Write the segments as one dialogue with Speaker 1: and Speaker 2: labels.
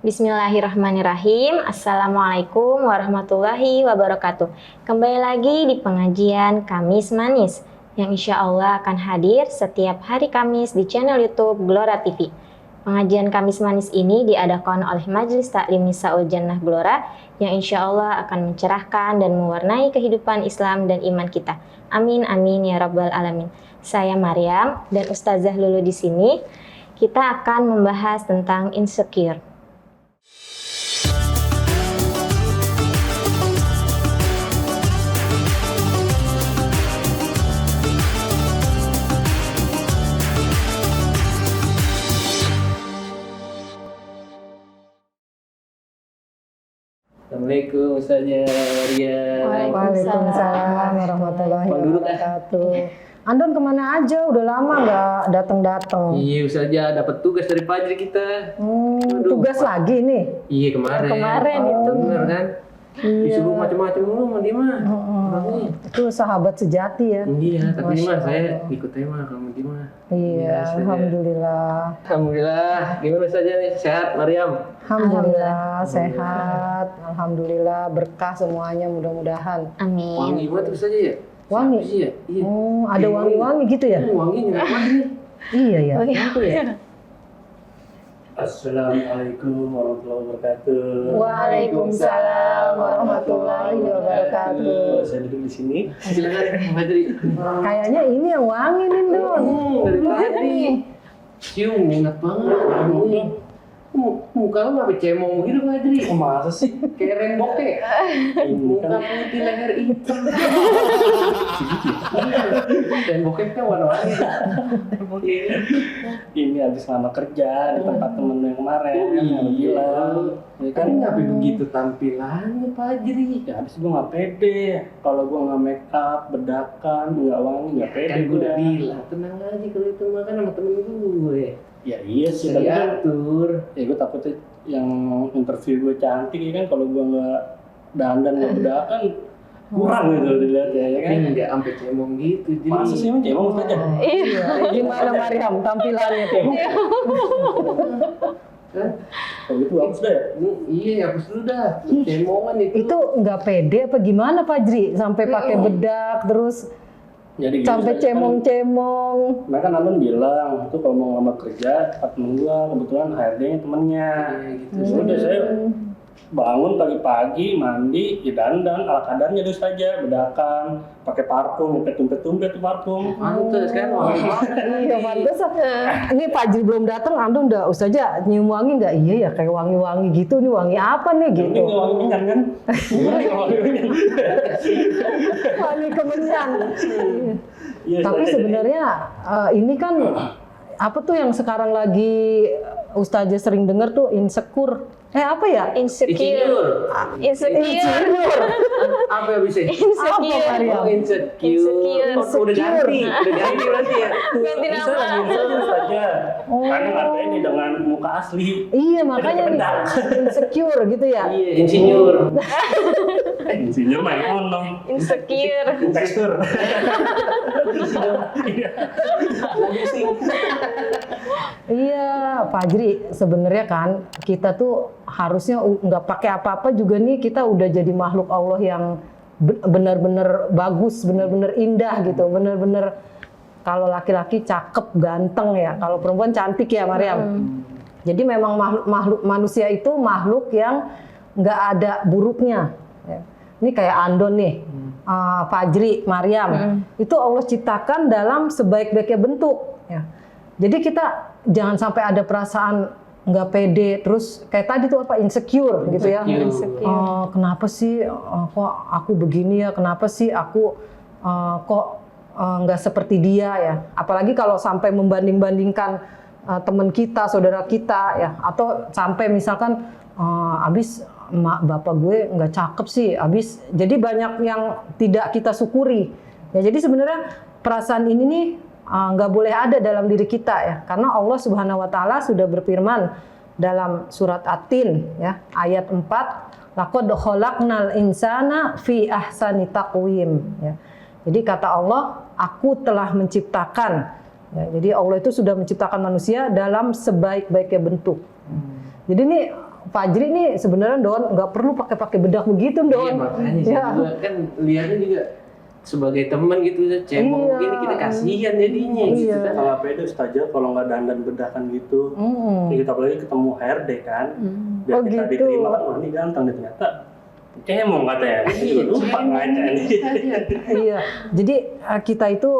Speaker 1: Bismillahirrahmanirrahim. Assalamualaikum warahmatullahi wabarakatuh. Kembali lagi di pengajian Kamis Manis yang insya Allah akan hadir setiap hari Kamis di channel YouTube Glora TV. Pengajian Kamis Manis ini diadakan oleh Majelis Taklim Nisaul Jannah Glora yang insya Allah akan mencerahkan dan mewarnai kehidupan Islam dan iman kita. Amin amin ya rabbal alamin. Saya Maryam dan Ustazah Lulu di sini. Kita akan membahas tentang insecure.
Speaker 2: Assalamualaikum Ustazah Maria.
Speaker 3: Waalaikumsalam warahmatullahi wabarakatuh. Andon kemana aja? Udah lama nggak datang-datang.
Speaker 2: Iya Ustazah, dapat tugas dari Fajri kita.
Speaker 3: Tugas lagi nih?
Speaker 2: Iya kemarin
Speaker 1: itu.
Speaker 2: Bener kan? Disuruh macam-macam lu sama dia mah.
Speaker 3: Itu sahabat sejati ya.
Speaker 2: Iya, tapi
Speaker 3: Masya
Speaker 2: mah saya
Speaker 3: Allah.
Speaker 2: ikut aja mah kalau dia mah.
Speaker 3: Iya, alhamdulillah.
Speaker 2: Alhamdulillah. Gimana Ustazah nih? Sehat Maryam?
Speaker 3: Alhamdulillah sehat. Alhamdulillah berkah semuanya mudah-mudahan.
Speaker 1: Amin.
Speaker 2: Wangi banget Ustazah ya?
Speaker 3: Wangi?
Speaker 2: Siapa sih ya? Iya.
Speaker 3: Oh, ada wangi-wangi gitu ya?
Speaker 2: Wangi nyengat banget nih.
Speaker 3: Iya ya.
Speaker 2: Apa ya?
Speaker 4: Assalamualaikum warahmatullahi wabarakatuh.
Speaker 3: Waalaikumsalam warahmatullahi wabarakatuh.
Speaker 4: Saya duduk di sini.
Speaker 2: Silakan Fajri.
Speaker 3: Kayaknya ini yang wangi nih Don.
Speaker 2: Dari tadi. Cium enak banget. Muka lu sampai cemong gitu Fajri.
Speaker 4: Masa sih?
Speaker 2: Kayak rembok ya? Muka putih leher hitam. Remboknya kan warna-warni.
Speaker 4: Ini habis lama kerja di tempat temen lu yang kemarin. Yang lu bilang. Ya
Speaker 2: Kan
Speaker 4: kan
Speaker 2: ngapain begitu tampilannya Fajri?
Speaker 4: ya habis gue nggak pede. Kalau gue nggak make up, bedakan, nggak wangi, nggak pede.
Speaker 2: Kan gue udah bilang, tenang aja kalau itu makan sama temen gue.
Speaker 4: Ya iya sih,
Speaker 2: Bisa
Speaker 4: tapi kan
Speaker 2: diatur.
Speaker 4: ya gue takutnya yang interview gue cantik ya kan, kalau gue nggak dandan nggak bedakan kurang gitu dilihatnya ya kan.
Speaker 2: Tapi nggak sampai cemong gitu. Jadi
Speaker 4: Masa sih emang cemong aja?
Speaker 3: Iya. Gimana Maryam tampilannya tuh?
Speaker 2: kan?
Speaker 4: Kalau gitu bagus deh.
Speaker 2: Iya, hapus dulu dah. Cemongan itu.
Speaker 3: Itu nggak pede apa gimana Fajri? Sampai pakai bedak terus
Speaker 4: Jadi gitu,
Speaker 3: sampai
Speaker 4: saya kan-
Speaker 3: cemong-cemong.
Speaker 4: Mereka Nandon bilang itu kalau mau ngelamar kerja tempat temen gua kebetulan HRD-nya temennya.
Speaker 2: Gitu.
Speaker 4: Udah saya bangun pagi-pagi mandi, ya dandan ala kadarnya terus saja bedakan, pakai parfum, tumpet-tumpet tuh parfum.
Speaker 2: Pantes kan wangi banget.
Speaker 3: Iya pantes. Ini Fajri belum datang, Andon udah Ustazah nyium wangi nggak? Iya ya kayak wangi-wangi gitu. Nih wangi apa nih
Speaker 4: Ini
Speaker 3: gitu?
Speaker 4: nggak wangi minyak kan? Gimana kalau wangi minyak?
Speaker 3: Wangi kemenyan.
Speaker 4: Iya,
Speaker 3: Tapi
Speaker 4: Ustazah.
Speaker 3: sebenarnya ini kan apa tuh yang sekarang lagi Ustazah sering dengar tuh insecure. Apa ya?
Speaker 1: Insecure. Insecure.
Speaker 2: Apa bisa?
Speaker 3: Apa
Speaker 1: Insecure.
Speaker 3: Maryam?
Speaker 2: Oh, insecure.
Speaker 1: Insecure.
Speaker 2: Oh, udah ganti. Udah ganti berarti ya.
Speaker 1: Ganti
Speaker 4: Bisa
Speaker 1: nama.
Speaker 4: lagi saja.
Speaker 3: Oh.
Speaker 4: Karena nggak ini dengan muka asli.
Speaker 3: Iya makanya nih insecure gitu ya.
Speaker 2: Iya, insinyur.
Speaker 4: Insinyur main dong.
Speaker 1: Insecure.
Speaker 4: Tekstur.
Speaker 3: Iya, Fajri, sebenarnya kan kita tuh harusnya nggak pakai apa-apa juga nih kita udah jadi makhluk Allah yang benar-benar bagus, benar-benar indah gitu, benar-benar kalau laki-laki cakep, ganteng ya, kalau perempuan cantik ya, Maryam. Jadi memang makhluk manusia itu makhluk yang nggak ada buruknya. Ya. Ini kayak Andon nih, Fajri, Maryam, itu Allah ciptakan dalam sebaik-baiknya bentuk. Ya. Jadi kita jangan sampai ada perasaan nggak pede, terus kayak tadi tuh apa insecure gitu ya.
Speaker 1: Insecure.
Speaker 3: Kenapa sih kok aku begini ya? Kenapa sih aku kok nggak seperti dia ya? Apalagi kalau sampai membanding-bandingkan teman kita, saudara kita ya, atau sampai misalkan abis emak bapak gue nggak cakep sih, abis jadi banyak yang tidak kita syukuri. Ya jadi sebenarnya perasaan ini nih nggak boleh ada dalam diri kita ya, karena Allah Subhanahu Wa Taala sudah berfirman dalam surat At-Tin ya ayat 4, laqad khalaqnal insana fi ahsani taqwim ya. Jadi kata Allah, aku telah menciptakan. Ya, jadi Allah itu sudah menciptakan manusia dalam sebaik-baiknya bentuk. Jadi ini Fajri nih sebenarnya Don nggak perlu pakai bedak begitu
Speaker 2: Iya
Speaker 3: Don.
Speaker 2: makanya saya
Speaker 3: Ya.
Speaker 2: juga kan lihatnya juga sebagai teman gitu, cemong
Speaker 3: Iya.
Speaker 2: begini kita kasihan jadinya gitu
Speaker 3: Iya.
Speaker 2: kan.
Speaker 4: Kalau pede Ustazah kalau nggak dandan bedakan gitu.
Speaker 3: Hmm.
Speaker 4: Ya, kita apalagi ketemu HRD kan. Biar
Speaker 3: Oh,
Speaker 4: kita
Speaker 3: gitu.
Speaker 4: diterima kan, wah ini ganteng nih ternyata. Cemong katanya. Saya juga lupa ngaca nih.
Speaker 3: Iya, jadi kita itu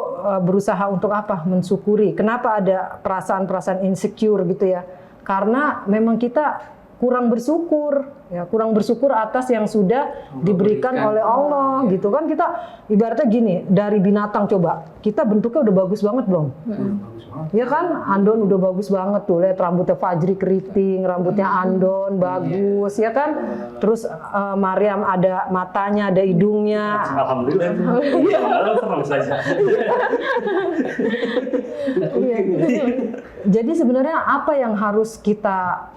Speaker 3: berusaha untuk apa? Mensyukuri. Kenapa ada perasaan-perasaan insecure gitu ya? Karena memang kita kurang bersyukur, ya kurang bersyukur atas yang sudah diberikan oleh Allah, gitu kan? Kita ibaratnya gini, dari binatang coba, kita bentuknya udah bagus banget belum?
Speaker 2: Bagus banget.
Speaker 3: Ya kan, Andon udah bagus banget tuh, lihat rambutnya Fajri keriting, rambutnya Andon bagus, ya kan? Terus Maryam ada matanya, ada hidungnya.
Speaker 4: Alhamdulillah. Iya, senang saja.
Speaker 3: Iya. Jadi sebenarnya apa yang harus kita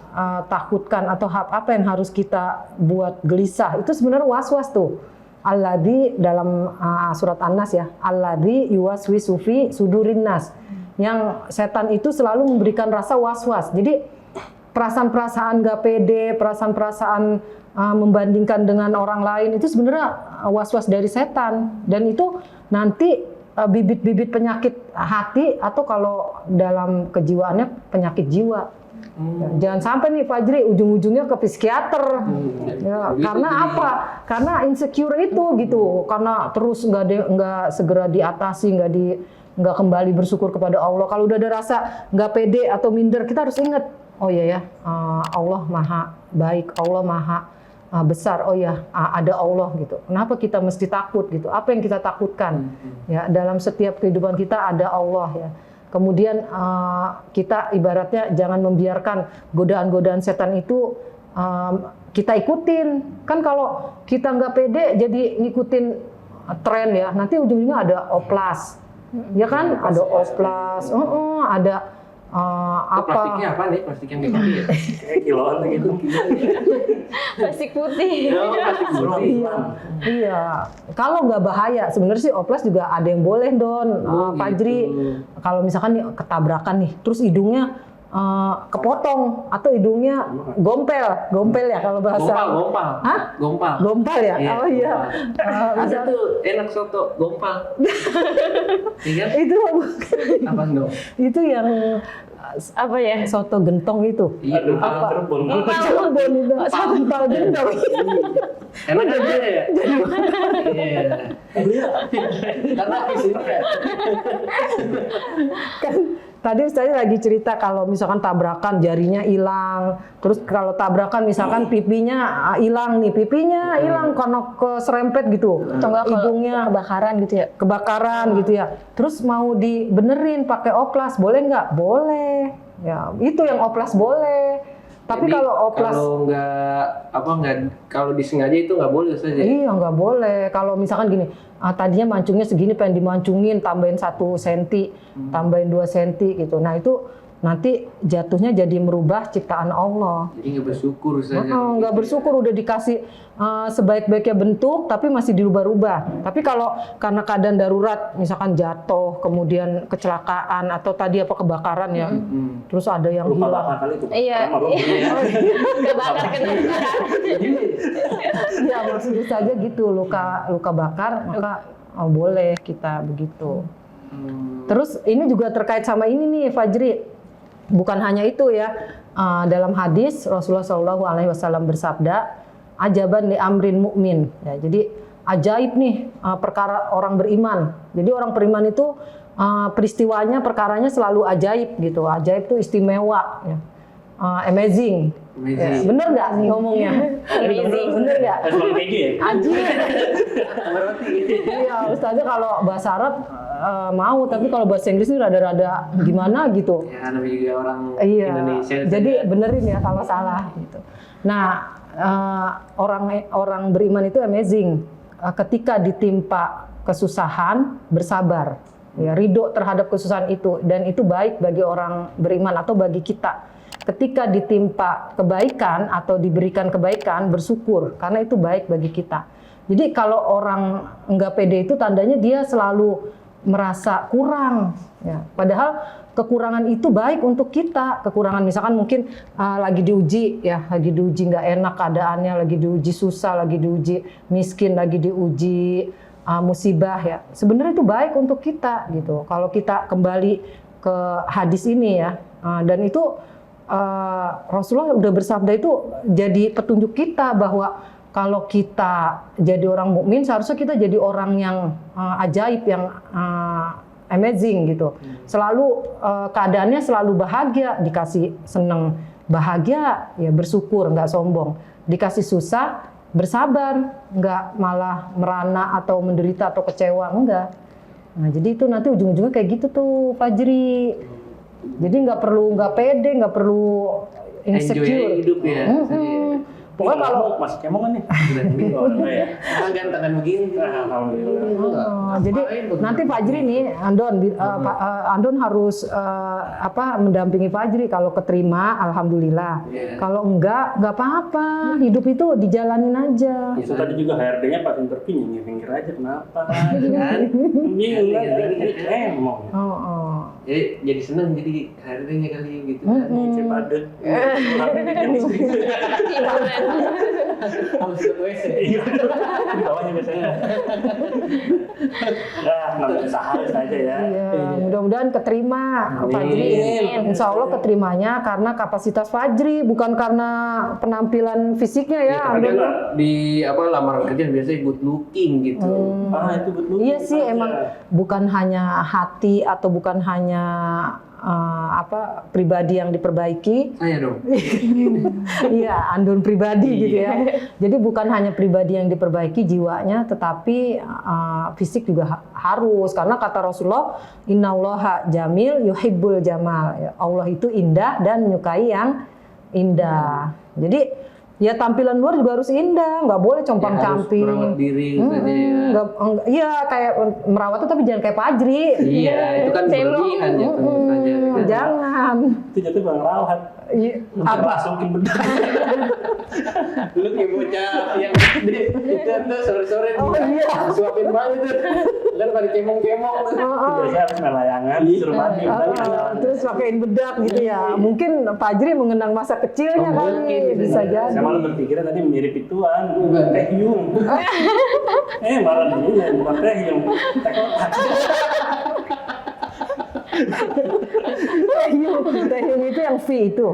Speaker 3: takutkan atau apa yang harus kita buat gelisah itu sebenarnya was-was tuh. Alladzi dalam surat An-Nas ya, alladzi yuwaswisu fi sudurin nas. Yang setan itu selalu memberikan rasa was-was. Jadi perasaan-perasaan gak pede, perasaan-perasaan membandingkan dengan orang lain itu sebenarnya was-was dari setan, dan itu nanti bibit-bibit penyakit hati atau kalau dalam kejiwaannya penyakit jiwa. Jangan sampai nih Fajri ujung-ujungnya ke psikiater. Ya,
Speaker 2: Gitu
Speaker 3: karena
Speaker 2: jadi.
Speaker 3: apa? Karena insecure itu gitu. Karena terus nggak segera diatasi, nggak kembali bersyukur kepada Allah. Kalau udah ada rasa nggak pede atau minder, kita harus ingat, oh iya ya, Allah maha baik, Allah maha besar, oh ya ada Allah gitu. Kenapa kita mesti takut gitu? Apa yang kita takutkan? Ya, dalam setiap kehidupan kita ada Allah ya. Kemudian kita ibaratnya jangan membiarkan godaan-godaan setan itu kita ikutin. Kan kalau kita nggak pede jadi ngikutin tren ya, nanti ujung-ujungnya ada oplas. Ya kan, ada oplas, ada apa?
Speaker 2: Plastiknya apa nih? Plastik yang dipakai ya?
Speaker 4: Kayak kiloan gitu.
Speaker 1: Plastik putih.
Speaker 2: Plastik putih.
Speaker 3: Iya, kalau nggak bahaya, sebenarnya sih oplas juga ada yang boleh Don, Fajri.
Speaker 2: Gitu.
Speaker 3: Kalau misalkan nih ketabrakan nih, terus hidungnya kepotong atau hidungnya gompel ya kalau bahasa.
Speaker 2: Gompal.
Speaker 3: Hah?
Speaker 2: Gompal.
Speaker 3: Gompal ya?
Speaker 2: Iya,
Speaker 3: Oh iya.
Speaker 2: gompal. Ada tuh enak soto gompal. Iya kan?
Speaker 3: Itu
Speaker 2: Apa dong?
Speaker 3: itu yang
Speaker 1: Apa ya?
Speaker 3: soto gentong itu.
Speaker 2: Iya,
Speaker 3: Apa?
Speaker 4: Cirebon.
Speaker 3: Cirebon itu. Gompal gentong.
Speaker 2: Enak aja ya? Iya. Karena di sini ya.
Speaker 3: Kan tadi saya lagi cerita kalau misalkan tabrakan jarinya hilang, terus kalau tabrakan misalkan pipinya hilang nih, pipinya hilang karena keserempet gitu,
Speaker 1: Atau enggak kalau
Speaker 3: hidungnya
Speaker 1: kebakaran gitu ya?
Speaker 3: kebakaran gitu ya, terus mau dibenerin pakai oplas boleh nggak? Boleh, ya itu yang oplas boleh. Tapi
Speaker 2: Jadi,
Speaker 3: kalau oplas
Speaker 2: kalau disengaja itu nggak boleh saja.
Speaker 3: iya nggak boleh. Kalau misalkan gini, tadinya mancungnya segini pengen dimancungin, tambahin 1 senti, tambahin 2 senti gitu. Nah itu nanti jatuhnya jadi merubah ciptaan Allah.
Speaker 2: Jadi nggak bersyukur saja.
Speaker 3: Nggak bersyukur udah dikasih sebaik-baiknya bentuk, tapi masih dirubah-rubah. Tapi kalau karena keadaan darurat, misalkan jatuh, kemudian kecelakaan atau tadi apa kebakaran ya, terus ada yang
Speaker 4: Lupa
Speaker 3: hilang.
Speaker 4: bakar kali itu. Pak.
Speaker 1: Iya.
Speaker 4: Sama belum?
Speaker 1: Kebakar kena.
Speaker 3: Ya maksudnya saja gitu, luka bakar maka boleh kita begitu. Terus ini juga terkait sama ini nih Fajri, bukan hanya itu ya, dalam hadis Rasulullah SAW bersabda, ajaban li amrin mukmin. Ya, jadi ajaib nih perkara orang beriman. Jadi orang beriman itu peristiwanya, perkaranya selalu ajaib gitu. Ajaib itu istimewa, ya. Amazing. Ya, bener nggak ngomongnya? Bener nggak?
Speaker 4: Harus pakai keju ya?
Speaker 3: Iya, Ustazah kalau bahasa Arab mau, tapi kalau bahasa Inggris ini rada-rada gimana gitu.
Speaker 2: Ya, namanya juga orang
Speaker 3: Iya,
Speaker 2: Indonesia.
Speaker 3: jadi benerin ya kalau salah gitu. Nah, orang beriman itu amazing. Ketika ditimpa kesusahan, bersabar. Ya, ridho terhadap kesusahan itu, dan itu baik bagi orang beriman atau bagi kita. Ketika ditimpa kebaikan atau diberikan kebaikan, bersyukur karena itu baik bagi kita. Jadi kalau orang nggak pede itu tandanya dia selalu merasa kurang. Ya. Padahal kekurangan itu baik untuk kita. Kekurangan misalkan mungkin lagi diuji, ya, lagi diuji nggak enak keadaannya, lagi diuji susah, lagi diuji miskin, lagi diuji musibah, ya. Sebenarnya itu baik untuk kita gitu. Kalau kita kembali ke hadis ini, ya, dan itu Rasulullah udah bersabda itu jadi petunjuk kita bahwa kalau kita jadi orang mukmin seharusnya kita jadi orang yang ajaib, yang amazing gitu. Selalu keadaannya selalu bahagia, dikasih seneng bahagia ya bersyukur, nggak sombong. Dikasih susah bersabar, nggak malah merana atau menderita atau kecewa, enggak. Nah jadi itu nanti ujung-ujungnya kayak gitu tuh Fajri. Jadi nggak pede, nggak perlu insecure.
Speaker 2: Enjoy hidup ya.
Speaker 3: Pokoknya kalau
Speaker 4: masih cemong kan nih.
Speaker 2: Gantengan begini.
Speaker 3: jadi nanti Fajri nih, Andon harus mendampingi Fajri. Kalau keterima, alhamdulillah. Kalau enggak apa-apa. Hidup itu dijalanin aja.
Speaker 4: Itu tadi juga HRD-nya pas interview nyinggir aja kenapa?
Speaker 2: Kan?
Speaker 4: Bingung kan? Cemong.
Speaker 2: Jadi seneng jadi HRD-nya kali gitu.
Speaker 4: Cek padet.
Speaker 2: Harus ke WC.
Speaker 4: Iya, di bawahnya biasanya. Ya, namanya usaha saja ya.
Speaker 3: Iya, mudah-mudahan keterima Fajri. Insya Allah keterimanya karena kapasitas Fajri, bukan karena penampilan fisiknya ya.
Speaker 2: Ada nggak di lamaran kerja biasanya good looking gitu.
Speaker 4: Itu good looking.
Speaker 3: Iya sih, emang bukan hanya hati atau bukan hanya pribadi yang diperbaiki.
Speaker 2: Saya dong.
Speaker 3: Iya, Andon pribadi gitu ya. Jadi bukan hanya pribadi yang diperbaiki jiwanya, tetapi fisik juga harus. Karena kata Rasulullah, Innallaha jamil yuhibbul jamal. Allah itu indah dan menyukai yang indah. Jadi ya tampilan luar juga harus indah, nggak boleh compang-camping.
Speaker 2: Merawat diri saja ya.
Speaker 3: Iya, kayak merawat tuh tapi jangan kayak Fajri.
Speaker 2: Iya, itu kan berlebihan ya.
Speaker 3: Jangan.
Speaker 4: Itu jatuh bang rawat.
Speaker 3: Apa?
Speaker 4: Masukin bedah.
Speaker 2: Lu kayak bocah yang gede. Itu tuh sore-sore suapin banget tuh. Kan pada cemong-cemong tuh.
Speaker 4: Biasanya harus melayangan, suruh mandi.
Speaker 3: Terus pakein bedak gitu ya. Mungkin Fajri mengenang masa kecilnya kali, bisa jadi.
Speaker 4: Saya malah berpikirnya tadi mirip ituan, Teh Yung. Malah dia bukan Teh Yung.
Speaker 3: Teh Yung itu yang V itu.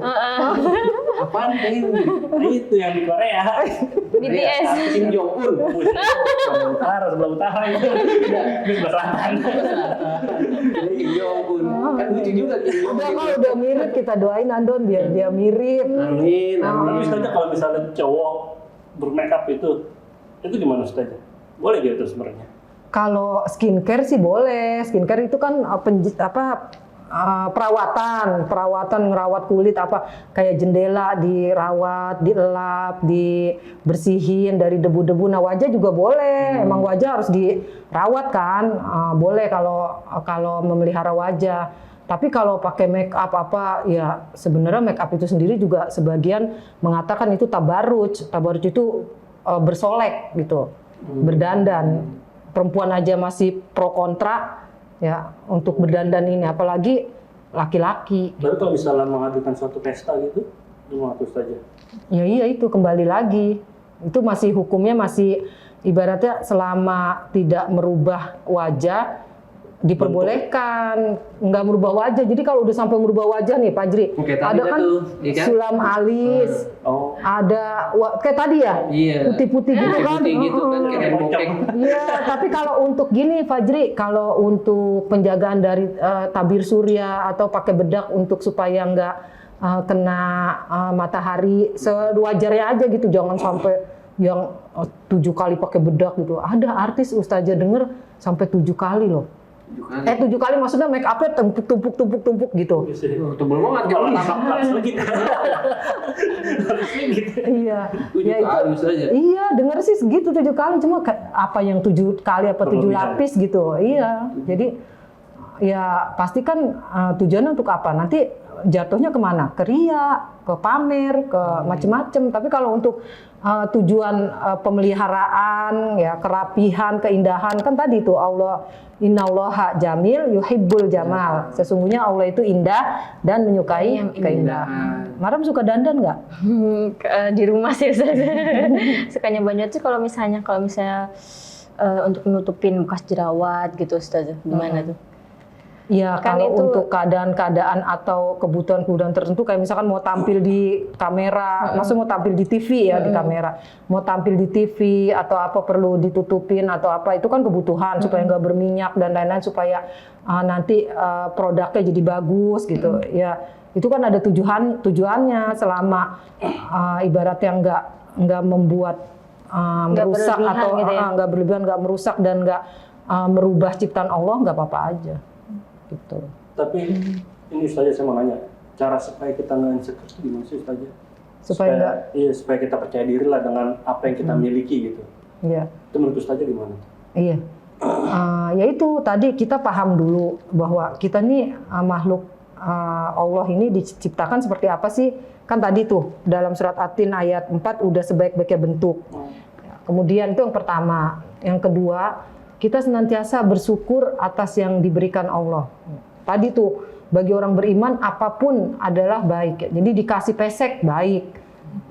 Speaker 2: Apaan Teh Yung?
Speaker 4: Itu yang di Korea.
Speaker 1: BTS.
Speaker 2: Kim Jong Un.
Speaker 4: Sebelah utara itu. Di sebelah selatan.
Speaker 2: Kim Jong Un. Kan lucu juga Kim Jong Un.
Speaker 3: Udah mirip, kita doain Andon biar dia mirip.
Speaker 2: Amin.
Speaker 4: Tapi saja kalau misalnya cowok bermakeup itu gimana saja? Boleh gitu sebenarnya?
Speaker 3: Kalau skincare sih boleh. Skincare itu kan perawatan ngerawat kulit, kayak jendela dirawat, dielap, dibersihin dari debu-debu. Nah wajah juga boleh. Emang wajah harus dirawat kan? Boleh kalau memelihara wajah. Tapi kalau pakai make up ya sebenarnya make up itu sendiri juga sebagian mengatakan itu tabarruj. Tabarruj itu bersolek gitu, berdandan. Perempuan aja masih pro kontra ya untuk berdandan ini, apalagi laki-laki.
Speaker 4: Baru kalau misalnya mengadakan suatu pesta gitu, itu mengatur saja.
Speaker 3: Ya iya, itu kembali lagi. Itu masih hukumnya masih ibaratnya selama tidak merubah wajah diperbolehkan, nggak merubah wajah. Jadi kalau udah sampai merubah wajah nih Fajri, ada kan sulam alis, ada kayak tadi ya, putih-putih gitu kan. Iya, tapi kalau untuk gini Fajri, kalau untuk penjagaan dari tabir surya atau pakai bedak untuk supaya nggak kena matahari, sewajarnya aja gitu, jangan sampai yang 7 kali pakai bedak gitu. Ada artis ustazah denger sampai 7 kali loh. 7 kali maksudnya make up-nya tumpuk gitu.
Speaker 2: Tebel banget kalau
Speaker 4: harus gitu.
Speaker 3: Iya.
Speaker 2: 7 kali saja.
Speaker 3: Iya, denger sih segitu 7 kali, cuma apa yang 7 kali apa 7 lapis gitu. Iya. Jadi ya pasti kan tujuannya untuk apa? Nanti jatuhnya kemana? Ke ria, ke pamer, ke macem-macem. Tapi kalau untuk tujuan pemeliharaan, ya kerapihan, keindahan, kan tadi tuh Allah, innallaha jamil yuhibbul jamal. Sesungguhnya Allah itu indah dan menyukai keindahan. Maram suka dandan nggak?
Speaker 1: Di rumah sih Ustaz. Sukanya banget sih kalau misalnya untuk menutupin bekas jerawat gitu Ustaz. Gimana tuh?
Speaker 3: Ya
Speaker 1: Kan
Speaker 3: kalau
Speaker 1: itu-
Speaker 3: untuk keadaan-keadaan atau kebutuhan-kebutuhan tertentu kayak misalkan mau tampil di kamera, maksudnya mau tampil di TV ya di kamera, mau tampil di TV atau apa perlu ditutupin atau apa itu kan kebutuhan supaya nggak berminyak dan lain-lain supaya nanti produknya jadi bagus gitu. Ya itu kan ada tujuannya selama ibaratnya nggak membuat merusak
Speaker 1: berlebihan
Speaker 3: atau
Speaker 1: gitu ya?
Speaker 3: nggak berlebihan, nggak merusak dan nggak merubah ciptaan Allah, nggak apa-apa aja. Gitu.
Speaker 4: Tapi ini Ustazah saya mau nanya, cara supaya kita nggak insecure itu gimana sih Ustazah?
Speaker 3: Supaya
Speaker 4: Iya, supaya kita percaya diri lah dengan apa yang kita miliki gitu.
Speaker 3: Iya,
Speaker 4: Itu menurut Ustazah gimana?
Speaker 3: iya. Ya itu tadi kita paham dulu bahwa kita nih makhluk Allah ini diciptakan seperti apa sih? Kan tadi tuh dalam surat At-Tin ayat 4 udah sebaik-baiknya bentuk. Ya, kemudian itu yang pertama. Yang kedua, kita senantiasa bersyukur atas yang diberikan Allah. Tadi tuh bagi orang beriman apapun adalah baik. Jadi dikasih pesek baik,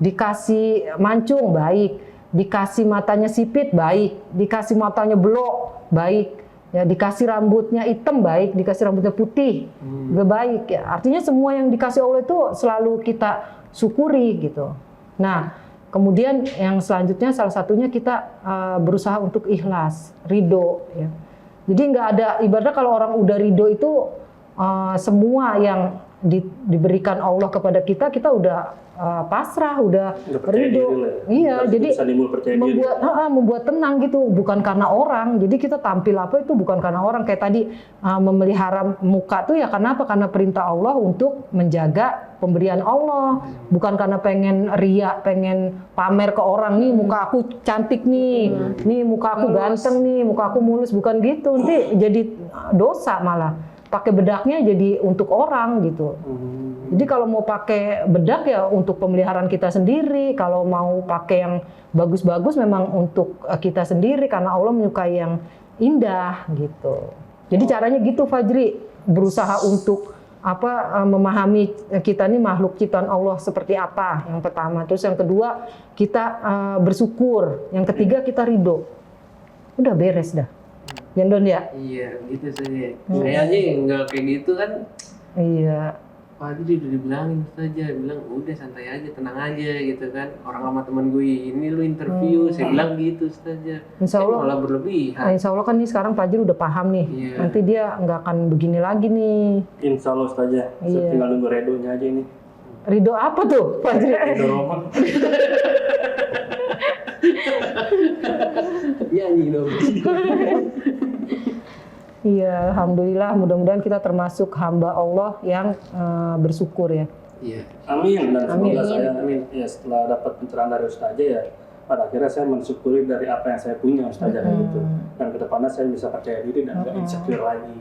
Speaker 3: dikasih mancung baik, dikasih matanya sipit baik, dikasih matanya belok baik, ya dikasih rambutnya hitam baik, dikasih rambutnya putih juga baik. Ya artinya semua yang dikasih Allah itu selalu kita syukuri gitu. Nah. Kemudian yang selanjutnya salah satunya kita berusaha untuk ikhlas, ridho. Ya. Jadi nggak ada, ibaratnya kalau orang udah ridho itu semua yang diberikan Allah kepada kita udah pasrah, udah
Speaker 4: percaya
Speaker 3: ridho.
Speaker 4: diri lah ya.
Speaker 3: Iya,
Speaker 4: Bisa
Speaker 3: jadi
Speaker 4: nimbul percaya diri.
Speaker 3: membuat tenang gitu, bukan karena orang. Jadi kita tampil apa itu bukan karena orang. Kayak tadi memelihara muka tuh ya karena apa? Karena perintah Allah untuk menjaga pemberian Allah, bukan karena pengen ria, pengen pamer ke orang nih muka aku cantik nih muka aku ganteng nih, muka aku mulus, bukan gitu. Nanti jadi dosa malah. Pakai bedaknya jadi untuk orang gitu. Jadi kalau mau pakai bedak ya untuk pemeliharaan kita sendiri, kalau mau pakai yang bagus-bagus memang untuk kita sendiri karena Allah menyukai yang indah gitu. Jadi caranya gitu Fajri, berusaha untuk memahami kita ini makhluk ciptaan Allah seperti apa yang pertama, terus yang kedua kita bersyukur, yang ketiga kita ridho, udah beres dah, Yandon ya.
Speaker 2: Iya, gitu saja. Saya aja yang nggak kayak gitu kan.
Speaker 3: Iya,
Speaker 2: Pak Haji udah dibilangin saja, bilang udah santai aja, tenang aja gitu kan. Orang sama teman gue ini lu interview, saya bilang gitu saja.
Speaker 3: Insya Allah.
Speaker 2: Malah berlebihan.
Speaker 3: Insya Allah kan nih sekarang Fajri udah paham nih,
Speaker 2: Iya.
Speaker 3: nanti dia nggak akan begini lagi nih.
Speaker 4: Insya Allah Ustazah,
Speaker 3: Iya.
Speaker 4: tinggal nunggu redonya aja ini.
Speaker 3: Ridho apa tuh Fajri?
Speaker 4: Ridho Roma.
Speaker 2: Nyanyi dong.
Speaker 3: Iya, alhamdulillah. Mudah-mudahan kita termasuk hamba Allah yang bersyukur ya.
Speaker 2: Iya.
Speaker 4: Amin. Dan semoga
Speaker 3: Amin.
Speaker 4: saya ya setelah dapat pencerahan dari Ustazah ya pada akhirnya saya mensyukuri dari apa yang saya punya Ustazah gitu. Dan kedepannya saya bisa percaya diri dan nggak insecure lagi.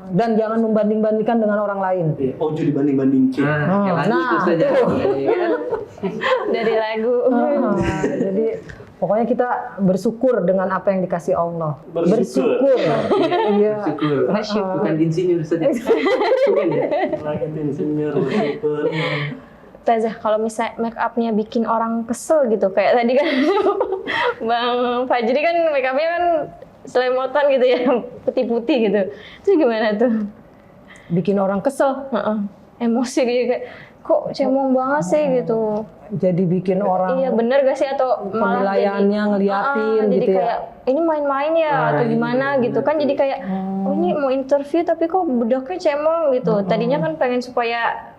Speaker 3: Dan jangan membanding-bandingkan dengan orang lain.
Speaker 4: Iya, ojo dibanding-bandingin.
Speaker 2: Nah, kayak lagu
Speaker 3: Nah,
Speaker 2: itu saja. Ya kan?
Speaker 1: Dari lagu.
Speaker 3: Jadi pokoknya kita bersyukur dengan apa yang dikasih Allah.
Speaker 4: Bersyukur.
Speaker 3: Iya.
Speaker 2: Bersyukur. Bukan insinyur saja. Bukan ya?
Speaker 4: Lagi itu insinyur bersyukur.
Speaker 1: Tazah, kalau misalnya make upnya bikin orang kesel gitu, kayak tadi kan Bang Fajri kan make upnya kan selemotan gitu ya, putih-putih gitu. Itu gimana tuh?
Speaker 3: Bikin orang kesel.
Speaker 1: Heeh. Emosi gitu kayak kok cemong banget sih gitu.
Speaker 3: Jadi bikin orang
Speaker 1: Iya bener gak sih atau malah
Speaker 3: penilaiannya ngeliatin
Speaker 1: jadi
Speaker 3: gitu ya.
Speaker 1: kayak ini main-main ya atau gimana gitu kan, jadi kayak oh ini mau interview tapi kok bedaknya cemong gitu. Tadinya kan pengen supaya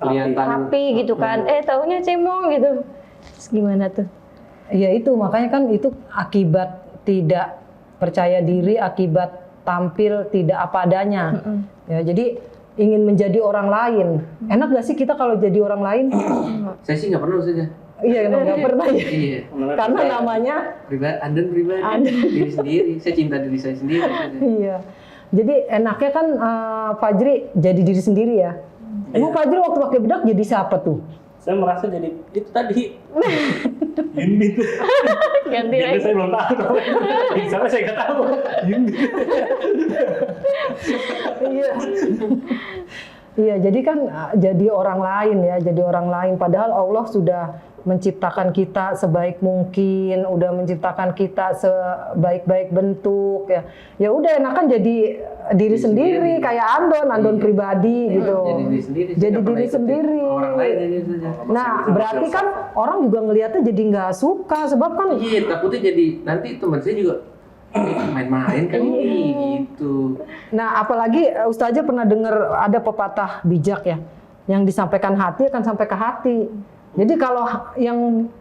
Speaker 2: Kelihatan.
Speaker 1: rapi gitu kan, taunya cemong gitu. Terus gimana tuh?
Speaker 3: Ya itu makanya kan itu akibat tidak percaya diri, akibat tampil tidak apa adanya. Ya jadi ingin menjadi orang lain. Enak gak sih kita kalau jadi orang lain?
Speaker 2: Saya sih nggak perlu saja.
Speaker 3: Iya emang nggak pernah ya.
Speaker 2: Iya.
Speaker 3: Karena namanya
Speaker 2: Pribadi, Anda pribadi. Diri sendiri. Saya cinta diri saya sendiri saja.
Speaker 3: iya. Jadi enaknya kan Fajri jadi diri sendiri ya. Emang Fajri waktu pakai bedak jadi siapa tuh?
Speaker 4: Saya merasa jadi itu tadi Yunbin.
Speaker 1: Ganti
Speaker 4: Jadi
Speaker 1: lagi.
Speaker 4: saya belum tahu. Sampai saya nggak tahu. Yunbin.
Speaker 3: Iya. Iya, jadi kan jadi orang lain ya, jadi orang lain. Padahal Allah sudah menciptakan kita sebaik mungkin, udah menciptakan kita sebaik-baik bentuk ya. Ya udah enakan jadi diri sendiri kayak Andon pribadi gitu.
Speaker 2: Jadi diri sendiri.
Speaker 3: Jadi
Speaker 2: Nggak pernah
Speaker 3: diri
Speaker 2: ikutin
Speaker 3: sendiri.
Speaker 2: orang lain aja saja.
Speaker 3: Nah, berarti kan orang juga ngelihatnya jadi nggak suka sebab kan
Speaker 2: Iya, takutnya jadi nanti teman saya juga main-main kan gitu.
Speaker 3: Nah, apalagi Ustazah pernah dengar ada pepatah bijak ya, yang disampaikan hati akan sampai ke hati. Jadi kalau yang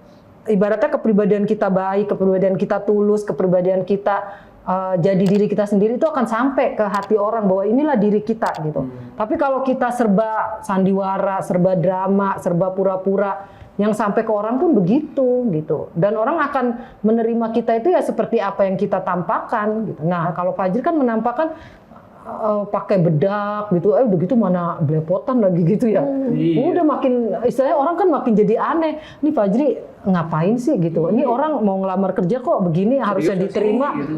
Speaker 3: ibaratnya kepribadian kita baik, kepribadian kita tulus, kepribadian kita jadi diri kita sendiri itu akan sampai ke hati orang bahwa inilah diri kita gitu. Tapi kalau kita serba sandiwara, serba drama, serba pura-pura, yang sampai ke orang pun begitu gitu. Dan orang akan menerima kita itu ya seperti apa yang kita tampakkan gitu. Nah, kalau Fajri kan menampakkan pakai bedak gitu, udah gitu mana belepotan lagi gitu ya. Udah makin, istilahnya orang kan makin jadi aneh. Nih Fajri ngapain sih gitu? Ini orang mau ngelamar kerja kok begini, harusnya
Speaker 2: nggak sih?
Speaker 3: diterima.
Speaker 2: Gitu.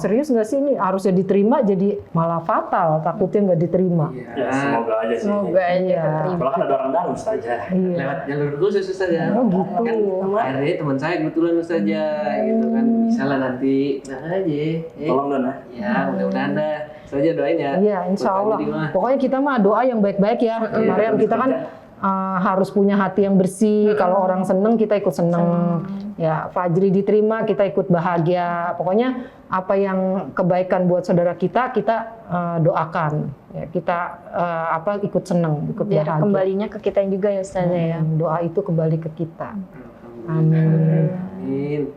Speaker 3: Serius nggak sih ini? Harusnya diterima jadi malah fatal, takutnya nggak diterima.
Speaker 4: Ya semoga aja sih.
Speaker 1: Semoga aja
Speaker 3: Iya.
Speaker 1: keterima.
Speaker 4: Kalau kan ada orang dalam saja.
Speaker 3: Iya.
Speaker 2: Lewat jalur khusus saja.
Speaker 3: Oh, gitu.
Speaker 2: Kan akhirnya teman saya kebetulan saja gitu kan. Bisa lah nanti. Nah aja.
Speaker 4: Tolong Don ya.
Speaker 2: Ya, mudah-mudahan dah. Saja doain ya.
Speaker 3: Iya, insya Allah. Pokoknya kita mah doa yang baik-baik ya. Mariam, kita kan harus punya hati yang bersih. Kalau orang seneng, kita ikut seneng. Ya, Fajri diterima, kita ikut bahagia. Pokoknya apa yang kebaikan buat saudara kita doakan. Ya, kita ikut seneng, ikut
Speaker 1: Biar
Speaker 3: bahagia.
Speaker 1: kembalinya ke kita juga ya Ustazah ya.
Speaker 3: Doa itu kembali ke kita. Amin.
Speaker 2: Amin.